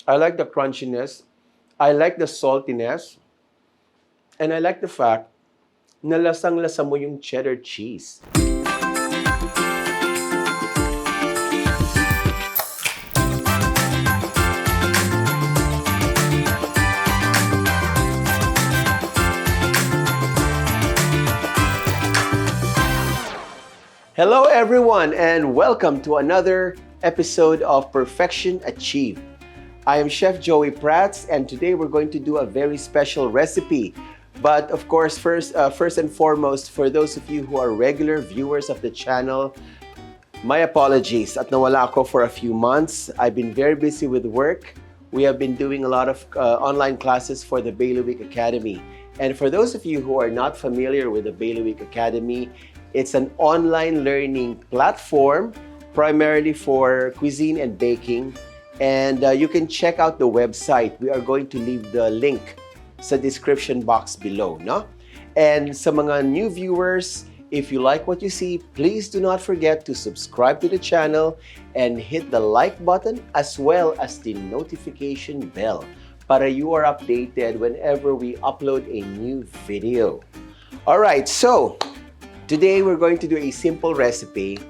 I like the crunchiness. I like the saltiness. And I like the fact na lasang-lasa mo yung cheddar cheese. Hello everyone and welcome to another episode of Perfection Achieved. I am Chef Joey Prats and today we're going to do a very special recipe. But of course, first and foremost, for those of you who are regular viewers of the channel, my apologies at nawala ako for a few months. I've been very busy with work. We have been doing a lot of online classes for the Bailiweek Academy. And for those of you who are not familiar with the Bailiwick Academy, it's an online learning platform primarily for cuisine and baking. And you can check out the website. We are going to leave the link sa description box below, no? And sa mga new viewers, if you like what you see, please do not forget to subscribe to the channel and hit the like button as well as the notification bell para you are updated whenever we upload a new video. Alright, so today we're going to do a simple recipe.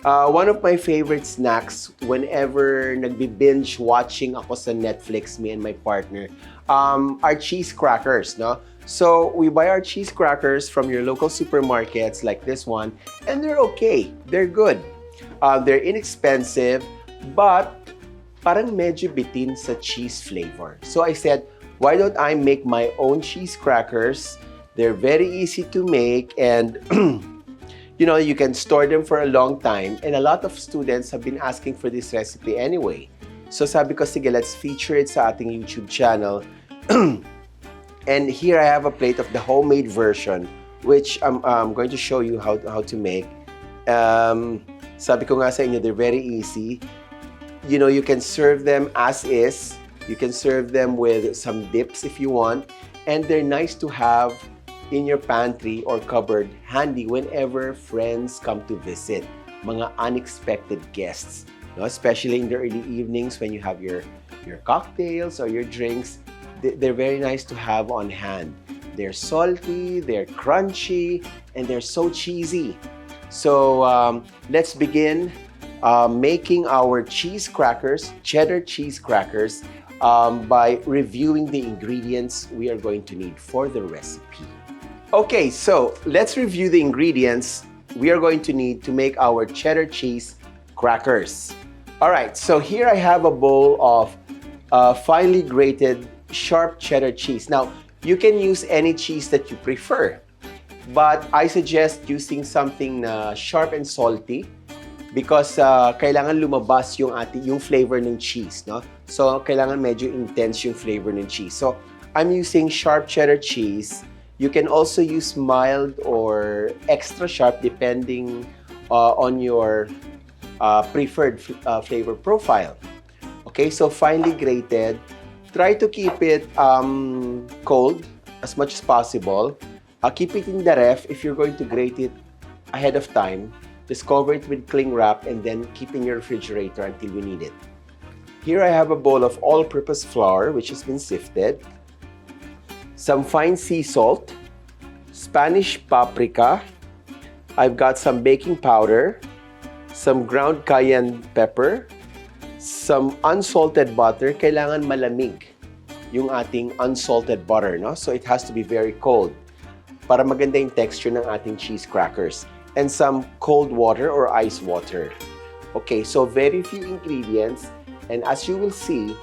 One of my favorite snacks whenever nagbi-binge watching ako sa Netflix, me and my partner, are cheese crackers, no? So we buy our cheese crackers from your local supermarkets like this one, and they're okay. They're good. They're inexpensive, but parang medyo bitin sa cheese flavor. So I said, why don't I make my own cheese crackers? They're very easy to make and you know, you can store them for a long time. And a lot of students have been asking for this recipe anyway. So sabi ko, sige, let's feature it sa ating YouTube channel. And here I have a plate of the homemade version, which I'm going to show you how to make. Sabi ko nga sa inyo, they're very easy. You know, you can serve them as is. You can serve them with some dips if you want. And they're nice to have in your pantry or cupboard handy whenever friends come to visit, mga unexpected guests, no? Especially in the early evenings when you have your cocktails or your drinks. They're very nice to have on hand. They're salty, they're crunchy, and they're so cheesy. So let's begin making our cheese crackers, cheddar cheese crackers, by reviewing the ingredients we are going to need for the recipe. Okay, so let's review the ingredients we are going to need to make our cheddar cheese crackers. Alright, so here I have a bowl of finely grated sharp cheddar cheese. Now, you can use any cheese that you prefer, but I suggest using something sharp and salty because kailangan lumabas yung flavor ng cheese, no? So, kailangan medyo intense yung flavor ng cheese. So, I'm using sharp cheddar cheese. You can also use mild or extra sharp depending on your preferred flavor profile. Okay, so finely grated. Try to keep it cold as much as possible. Keep it in the ref if you're going to grate it ahead of time. Just cover it with cling wrap and then keep in your refrigerator until you need it. Here I have a bowl of all-purpose flour which has been sifted. Some fine sea salt, Spanish paprika, I've got some baking powder, some ground cayenne pepper, some unsalted butter. Kailangan malamig yung ating unsalted butter, no? So it has to be very cold para maganda yung texture ng ating cheese crackers. And some cold water or ice water. Okay, so very few ingredients, and as you will see,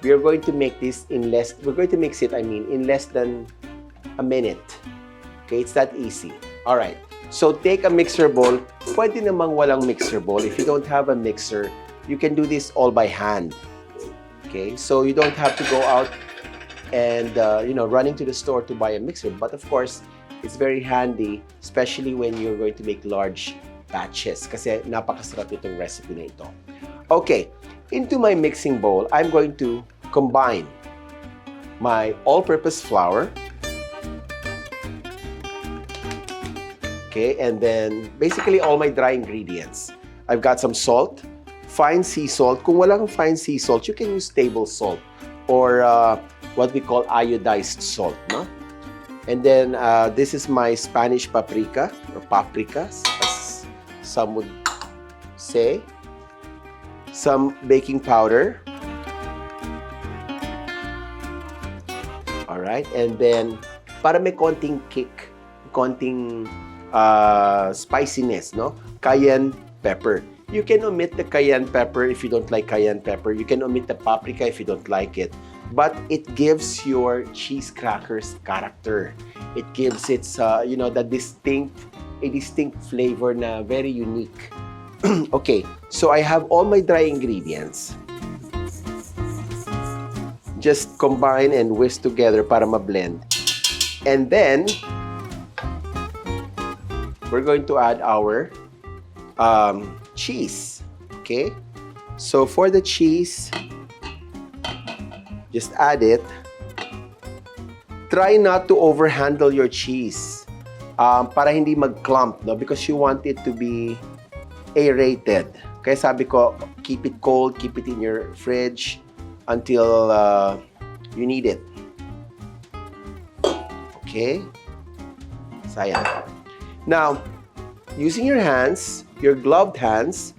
we are going to make this in less than a minute. Okay, it's that easy. All right. So take a mixer bowl. Pwede namang walang mixer bowl. If you don't have a mixer, you can do this all by hand. Okay, so you don't have to go out and running to the store to buy a mixer. But of course, it's very handy, especially when you're going to make large batches. Kasi napakasarap itong recipe na ito. Okay. Into my mixing bowl, I'm going to combine my all-purpose flour. Okay, and then basically all my dry ingredients. I've got some salt, fine sea salt. Kung wala kang fine sea salt, you can use table salt or what we call iodized salt, no? And then this is my Spanish paprika or paprikas, as some would say. Some baking powder. All right, and then para may konting kick, konting spiciness, no? Cayenne pepper. You can omit the cayenne pepper if you don't like cayenne pepper. You can omit the paprika if you don't like it. But it gives your cheese crackers character. It gives its, a distinct flavor na very unique. Okay, so I have all my dry ingredients. Just combine and whisk together para ma-blend. And then, we're going to add our cheese. Okay? So, for the cheese, just add it. Try not to overhandle your cheese para hindi mag-clump, no? Because you want it to be aerated. Kaya sabi ko, keep it cold, keep it in your fridge until you need it. Okay? Sayang. Now, using your hands, your gloved hands,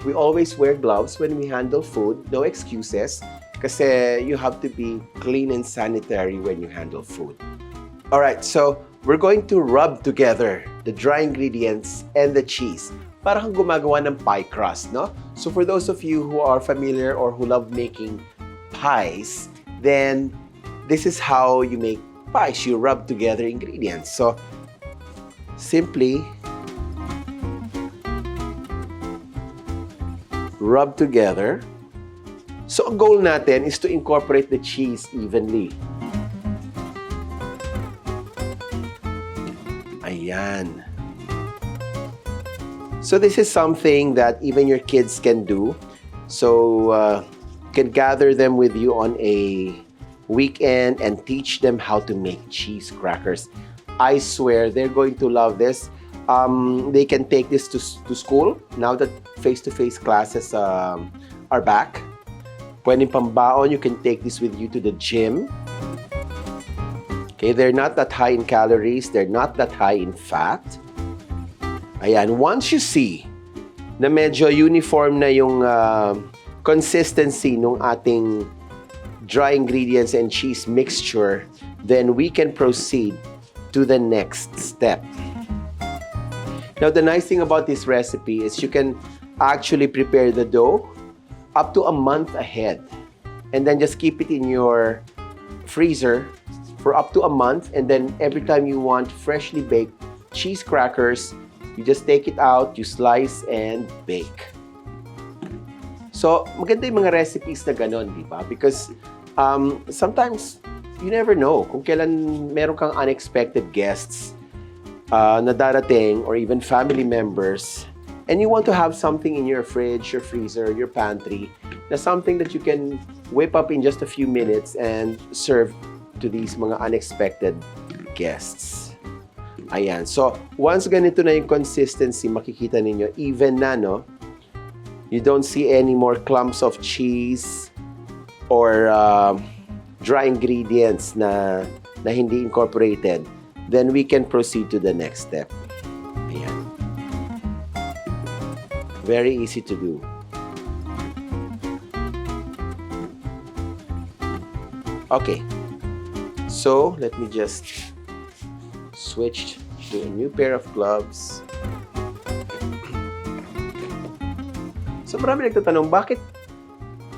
we always wear gloves when we handle food. No excuses. Kasi you have to be clean and sanitary when you handle food. Alright, so we're going to rub together the dry ingredients and the cheese. Para kang gumagawa ng pie crust, no? So for those of you who are familiar or who love making pies, then this is how you make pies. You rub together ingredients. So simply rub together. So ang goal natin is to incorporate the cheese evenly. Ayan. So this is something that even your kids can do. So you can gather them with you on a weekend and teach them how to make cheese crackers. I swear they're going to love this. They can take this to school now that face-to-face classes are back. Pwedeng pambaon, you can take this with you to the gym. Okay, they're not that high in calories. They're not that high in fat. Ayan, once you see na medyo uniform na yung consistency ng ating dry ingredients and cheese mixture, then we can proceed to the next step. Now, the nice thing about this recipe is you can actually prepare the dough up to a month ahead. And then just keep it in your freezer for up to a month. And then every time you want freshly baked cheese crackers, you just take it out, you slice, and bake. So, maganda yung mga recipes na ganon, di ba? Because sometimes, you never know kung kailan meron kang unexpected guests na darating or even family members, and you want to have something in your fridge, your freezer, your pantry, na something that you can whip up in just a few minutes and serve to these mga unexpected guests. Ayan. So, once ganito na yung consistency, makikita ninyo, even na, no? You don't see any more clumps of cheese or dry ingredients na hindi incorporated. Then we can proceed to the next step. Ayan. Very easy to do. Okay. So, let me just switch to a new pair of gloves. So, marami nagtatanong,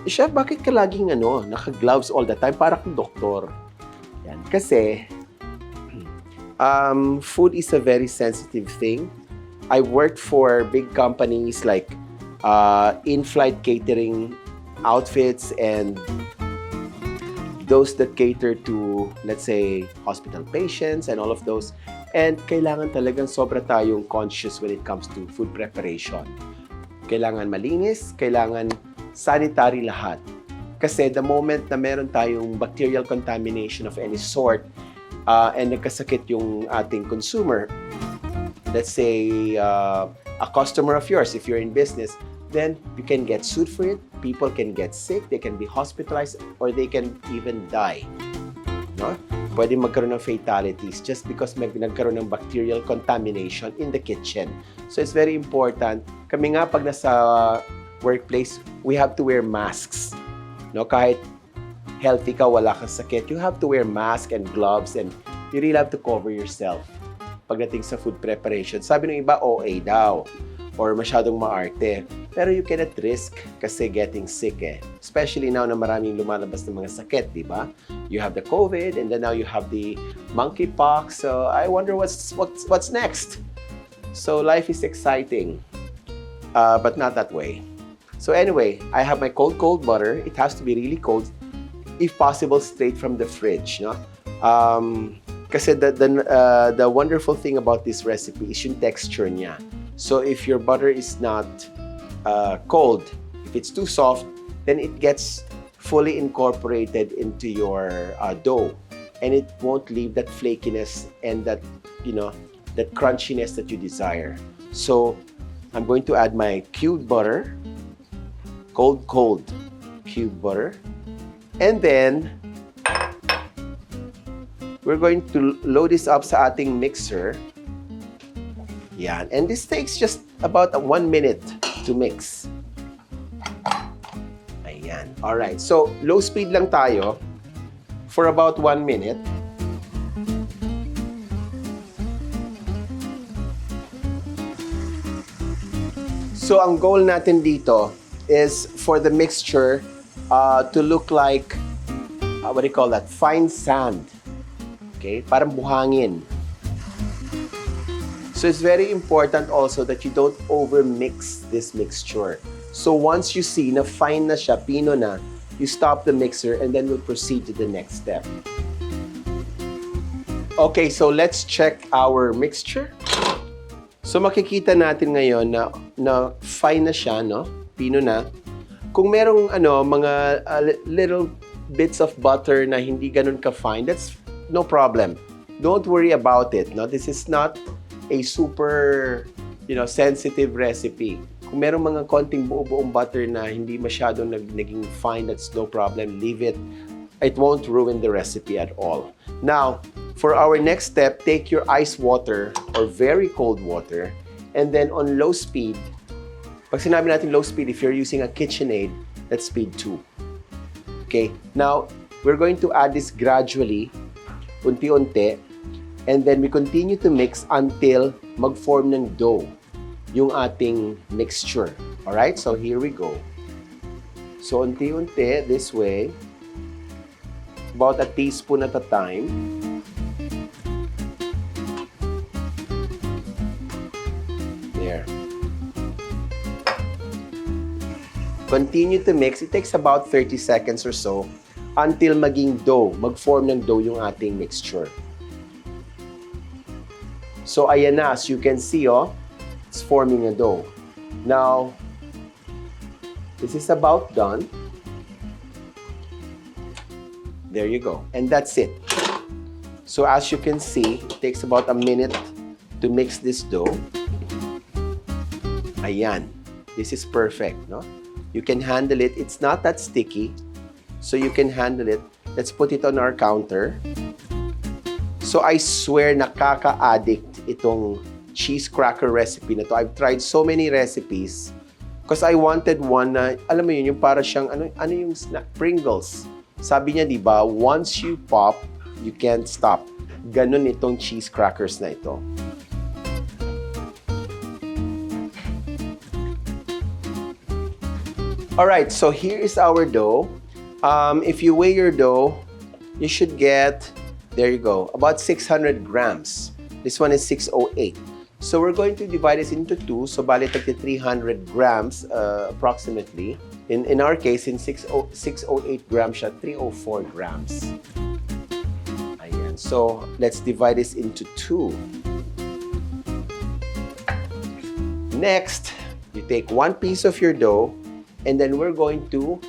Chef, bakit ka laging naka-gloves all the time? Para kang doktor. Yan. Kasi, food is a very sensitive thing. I worked for big companies like in-flight catering outfits and those that cater to, let's say, hospital patients and all of those. And kailangan talagang sobra tayong conscious when it comes to food preparation. Kailangan malinis, kailangan sanitary lahat. Kasi the moment na meron tayong bacterial contamination of any sort and nagkasakit yung ating consumer, let's say a customer of yours, if you're in business, then you can get sued for it. People can get sick, they can be hospitalized, or they can even die. No? Pwede magkaroon ng fatalities just because nagkaroon ng bacterial contamination in the kitchen. So it's very important. Kami nga pag nasa workplace, we have to wear masks. No? Kahit healthy ka, wala kang sakit, you have to wear mask and gloves, and you really have to cover yourself pagdating sa food preparation. Sabi ng iba, OA daw or masyadong maarte. Pero you cannot risk kasi getting sick eh. Especially now na maraming lumalabas ng mga sakit, di ba? You have the COVID and then now you have the monkeypox. So I wonder what's next. So life is exciting, but not that way. So anyway, I have my cold butter. It has to be really cold, if possible, straight from the fridge. No? Kasi the wonderful thing about this recipe is yung texture niya. So if your butter is not cold, if it's too soft, then it gets fully incorporated into your dough, and it won't leave that flakiness and that that crunchiness that you desire. So I'm going to add my cubed butter, cold cubed butter, and then we're going to load this up sa ating mixer. Yan. And this takes just about 1 minute to mix. Ayan. Alright. So, low speed lang tayo for about 1 minute. So, ang goal natin dito is for the mixture to look like, what do you call that? Fine sand. Okay? Parang buhangin. So it's very important also that you don't over-mix this mixture. So once you see na fine na siya, pino na, you stop the mixer and then we'll proceed to the next step. Okay, so let's check our mixture. So makikita natin ngayon na fine na siya, no? Pino na. Kung merong mga little bits of butter na hindi ganun ka-fine, that's no problem. Don't worry about it. No? This is not a super, sensitive recipe. Kung merong mga konting buo-buong butter na hindi masyadong naging fine, that's no problem. Leave it. It won't ruin the recipe at all. Now, for our next step, take your ice water or very cold water, and then on low speed, pag sinabi natin low speed, if you're using a KitchenAid, that's speed 2. Okay? Now, we're going to add this gradually, unti-unti, and then we continue to mix until mag-form ng dough yung ating mixture. Alright? So here we go. So unti-unti, this way, about a teaspoon at a time. There. Continue to mix. It takes about 30 seconds or so until maging dough, mag-form ng dough yung ating mixture. So, ayan na. As you can see, it's forming a dough. Now, this is about done. There you go. And that's it. So, as you can see, it takes about a minute to mix this dough. Ayan. This is perfect, no? You can handle it. It's not that sticky. So, you can handle it. Let's put it on our counter. So, I swear nakaka-addict itong cheese cracker recipe na to. I've tried so many recipes because I wanted one na, alam mo yun, yung para siyang, ano yung snack? Pringles. Sabi niya, di ba, once you pop, you can't stop. Ganun itong cheese crackers na ito. Alright, so here is our dough. If you weigh your dough, you should get, there you go, about 600 grams. This one is 608. So we're going to divide this into 2. So bali tagti 300 grams approximately. In our case, in 608 grams siya, 304 grams. Ayan. So let's divide this into 2. Next, you take one piece of your dough and then we're going to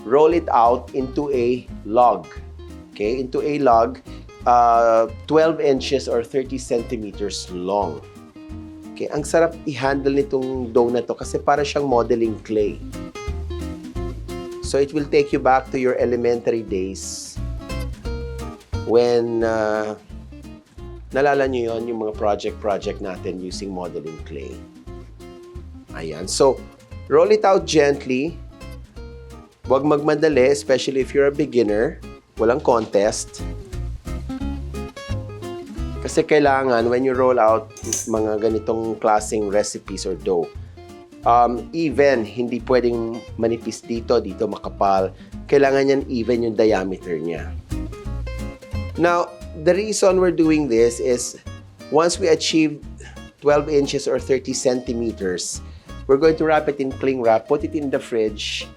roll it out into a log. Okay, into a log 12 inches or 30 centimeters long. Okay, ang sarap i-handle nitong dough na to kasi para siyang modeling clay. So it will take you back to your elementary days when nalala nyo yun, yung mga project natin using modeling clay. Ayan. So, roll it out gently. Huwag magmadali, especially if you're a beginner. Walang contest. Kasi kailangan, when you roll out mga ganitong klaseng recipes or dough, even, hindi pwedeng manipis dito makapal. Kailangan yan even yung diameter niya. Now, the reason we're doing this is, once we achieve 12 inches or 30 centimeters, we're going to wrap it in cling wrap, put it in the fridge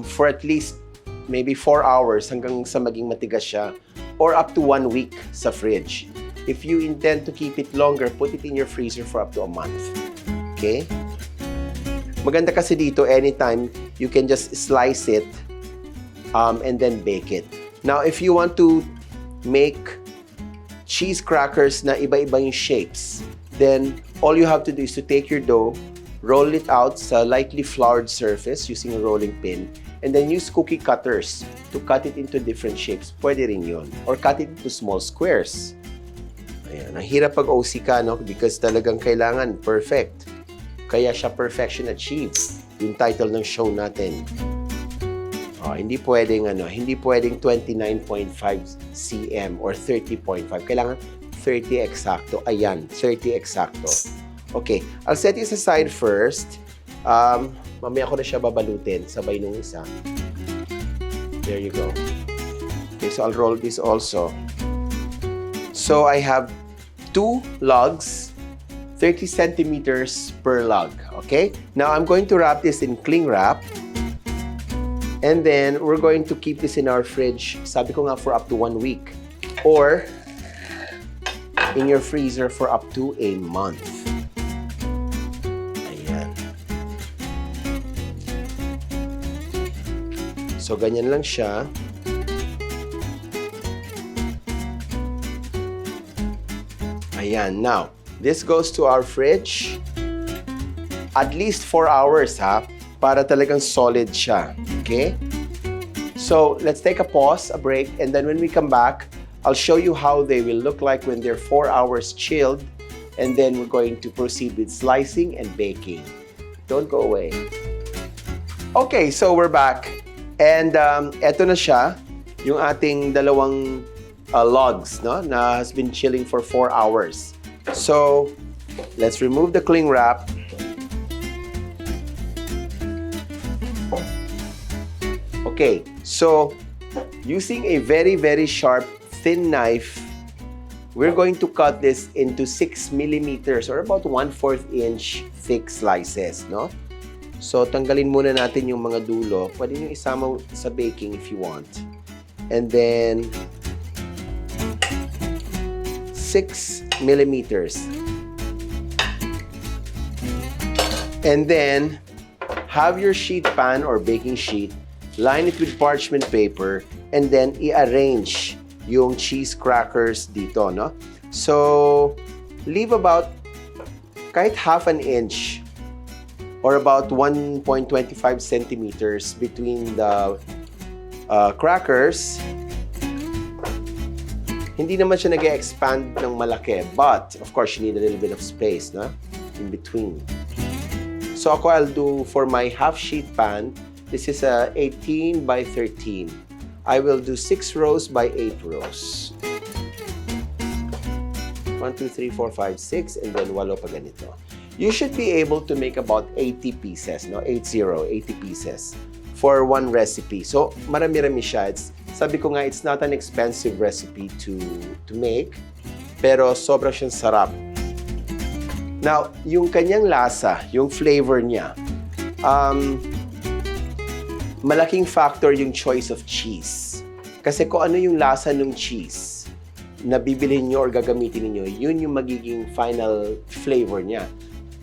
for at least maybe 4 hours hanggang sa maging matigas siya, or up to 1 week sa fridge. If you intend to keep it longer, put it in your freezer for up to a month. Okay? Maganda kasi dito, anytime, you can just slice it and then bake it. Now, if you want to make cheese crackers na iba-iba yung shapes, then all you have to do is to take your dough, roll it out sa lightly floured surface using a rolling pin, and then use cookie cutters to cut it into different shapes. Pwede rin yun. Or cut it into small squares. Ayan. Ang hirap pag OC ka, no? Because talagang kailangan perfect. Kaya siya Perfection Achieved, yung title ng show natin. Hindi pwedeng 29.5 cm or 30.5. Kailangan 30 eksakto. Ayan, 30 eksakto. Okay, I'll set this aside first. Mamaya ko na siya babalutin, sabay nung isa. There you go. Okay, so I'll roll this also. So I have 2 logs, 30 centimeters per log. Okay? Now I'm going to wrap this in cling wrap. And then we're going to keep this in our fridge, sabi ko nga, for up to 1 week. Or in your freezer for up to a month. Ayan. So ganyan lang siya. Ayan. Now, this goes to our fridge. At least 4 hours, ha? Para talagang solid siya. Okay? So, let's take a pause, a break, and then when we come back, I'll show you how they will look like when they're 4 hours chilled, and then we're going to proceed with slicing and baking. Don't go away. Okay, so we're back. And eto na siya, yung ating dalawang logs, no, na has been chilling for 4 hours. So, let's remove the cling wrap. Okay, so using a very, very sharp, thin knife, we're going to cut this into 6 millimeters or about 1/4 inch thick slices, no? So, tanggalin muna natin yung mga dulo. Pwede nyo isama sa baking if you want. And then, 6 millimeters. And then, have your sheet pan or baking sheet, line it with parchment paper, and then i-arrange yung cheese crackers dito, no? So, leave about kahit half an inch or about 1.25 centimeters between the crackers. Hindi naman siya nag-expand ng malaki, but of course, you need a little bit of space, no? In between. So, ako, I'll do for my half sheet pan, this is a 18 by 13. I will do 6 rows by 8 rows. 1, 2, 3, 4, 5, 6, and then walo pa ganito. You should be able to make about 80 pieces, no? 80 pieces for one recipe. So, marami-rami siya. Sabi ko nga, it's not an expensive recipe to make, pero sobrang siyang sarap. Now, yung kanyang lasa, yung flavor niya, malaking factor yung choice of cheese. Kasi kung ano yung lasa ng cheese na bibilhin nyo or gagamitin niyo, yun yung magiging final flavor niya.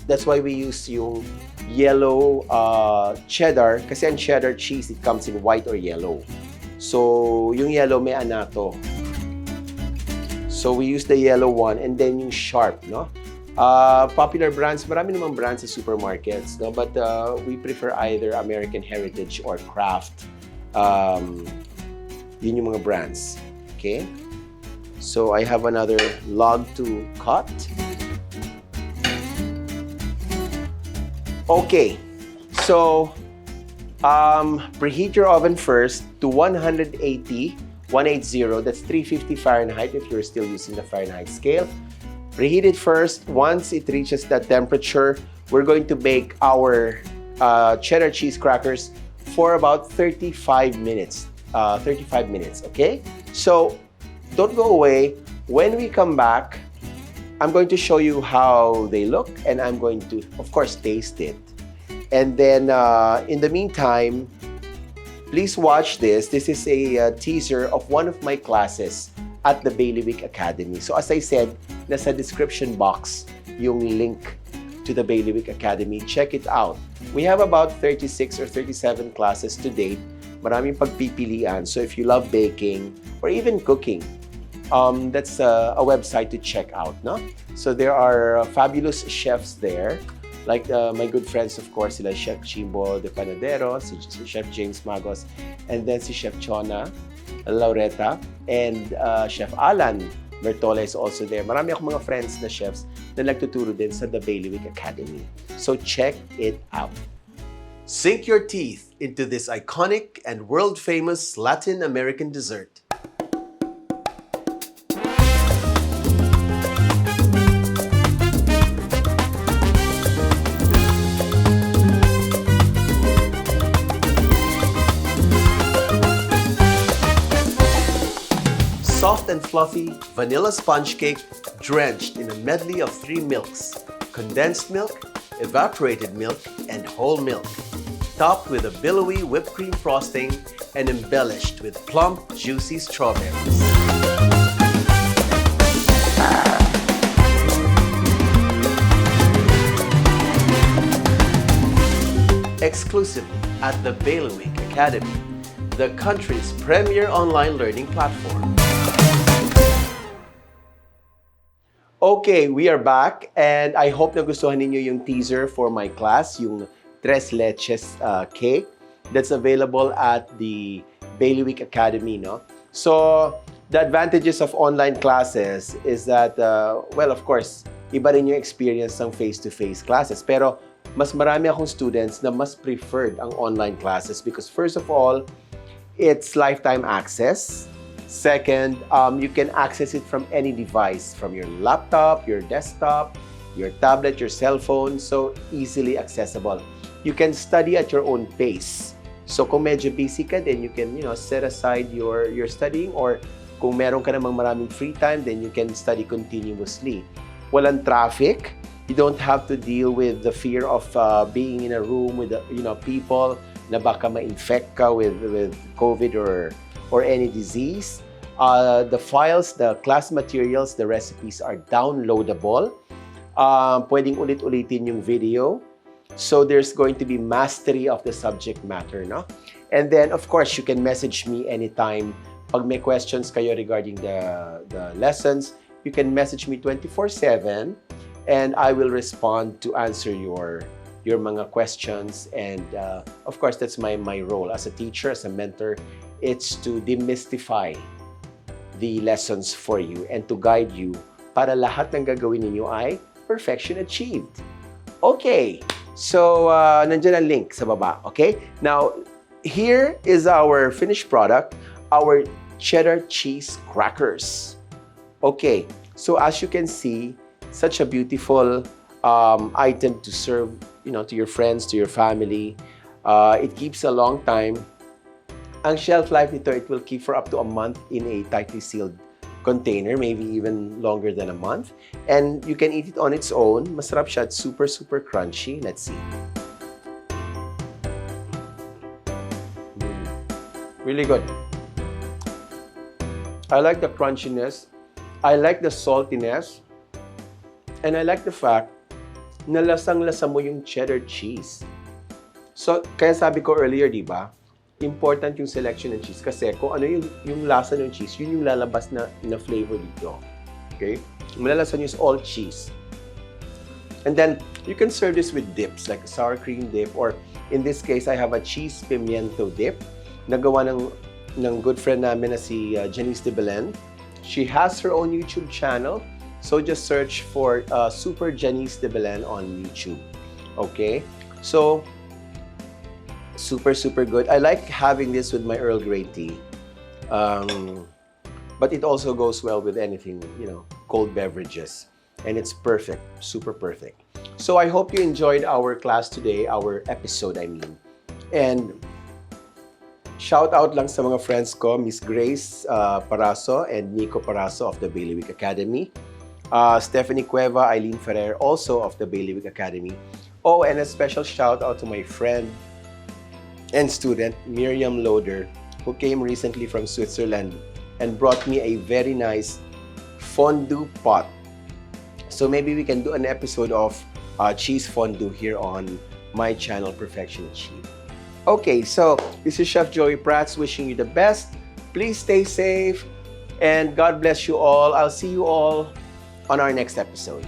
That's why we use yung yellow cheddar. Kasi ang cheddar cheese, it comes in white or yellow. So, yung yellow may anato. So, we use the yellow one and then yung sharp, no? Popular brands, marami namang brands sa supermarkets, no? But we prefer either American Heritage or Kraft. Yun yung mga brands. Okay? So I have another log to cut. Okay. So preheat your oven first to 180, that's 350 Fahrenheit if you're still using the Fahrenheit scale. Preheat it first. Once it reaches that temperature, we're going to bake our cheddar cheese crackers for about 35 minutes. Okay? So, don't go away. When we come back, I'm going to show you how they look, and I'm going to, of course, taste it. And then, in the meantime, please watch this. This is a teaser of one of my classes at the Bailiwick Academy. So as I said, nasa description box yung link to the Bailiwick Academy. Check it out. We have about 36 or 37 classes to date. Maraming pagpipilian. So if you love baking or even cooking, that's a website to check out, no? So there are fabulous chefs there. Like my good friends, of course, sila Chef Chimbo de Panadero, si Chef James Magos, and then si Chef Chona Laureta, and Chef Alan Bertola is also there. Marami akong mga friends na chefs na nagtuturo din sa the Bailiwick Academy. So check it out. Sink your teeth into this iconic and world-famous Latin American dessert. Soft and fluffy vanilla sponge cake drenched in a medley of 3 milks: condensed milk, evaporated milk, and whole milk. Topped with a billowy whipped cream frosting and embellished with plump, juicy strawberries. Exclusively at the Bailiweek Academy, the country's premier online learning platform. Okay, we are back, and I hope nagustuhan ninyo yung teaser for my class, yung Tres Leches cake that's available at the Bailiwick Academy, no? So, the advantages of online classes is that, well, of course, iba rin yung experience ng face-to-face classes. Pero, mas marami akong students na mas preferred ang online classes because, first of all, it's lifetime access. Second, you can access it from any device, from your laptop, your desktop, your tablet, your cell phone, so easily accessible. You can study at your own pace. So kung medyo busy ka, then you can, set aside your studying, or kung meron ka namang maraming free time, then you can study continuously. Walang traffic. You don't have to deal with the fear of being in a room with people na baka ma-infect ka with COVID or any disease. The files, the class materials, the recipes are downloadable. Pwedeng ulit-ulitin yung video. So there's going to be mastery of the subject matter, no? And then, of course, you can message me anytime. Pag may questions kayo regarding the lessons, you can message me 24/7, and I will respond to answer your mga questions. And of course, that's my role as a teacher, as a mentor. It's to demystify the lessons for you and to guide you para lahat ng gagawin ninyo ay perfection achieved. Okay, so nandiyan ang link sa baba. Okay, now here is our finished product, our cheddar cheese crackers. Okay, so as you can see, such a beautiful item to serve, to your friends, to your family. It keeps a long time. Ang shelf life nito, it will keep for up to a month in a tightly sealed container, maybe even longer than a month. And you can eat it on its own. Masarap siya at super, super crunchy. Let's see. Really good. I like the crunchiness. I like the saltiness. And I like the fact na lasang-lasa mo yung cheddar cheese. So, kaya sabi ko earlier, di ba? Important yung selection ng cheese kasi kung ano yung lasa ng cheese, yun yung lalabas na flavor dito. Okay? Malalasan nyo is all cheese. And then you can serve this with dips, like a sour cream dip, or in this case, I have a cheese pimiento dip na gawa ng good friend namin na si Janice de Belen. She has her own YouTube channel, so just search for Super Janice de Belen on YouTube. Okay, so super good. I like having this with my Earl Grey tea, but it also goes well with anything, you know, cold beverages, and it's perfect, super perfect. So I hope you enjoyed our class today, our episode, I mean. And shout out lang sa mga friends ko, Miss Grace Paraso and Nico Paraso of the Bailiwick Academy. Stephanie Cueva, Eileen Ferrer, also of the Bailiwick Academy. Oh, and a special shout out to my friend and student, Miriam Loader, who came recently from Switzerland and brought me a very nice fondue pot. So maybe we can do an episode of cheese fondue here on my channel, Perfection Achieved. Okay, so this is Chef Joey Prats wishing you the best. Please stay safe and God bless you all. I'll see you all on our next episode.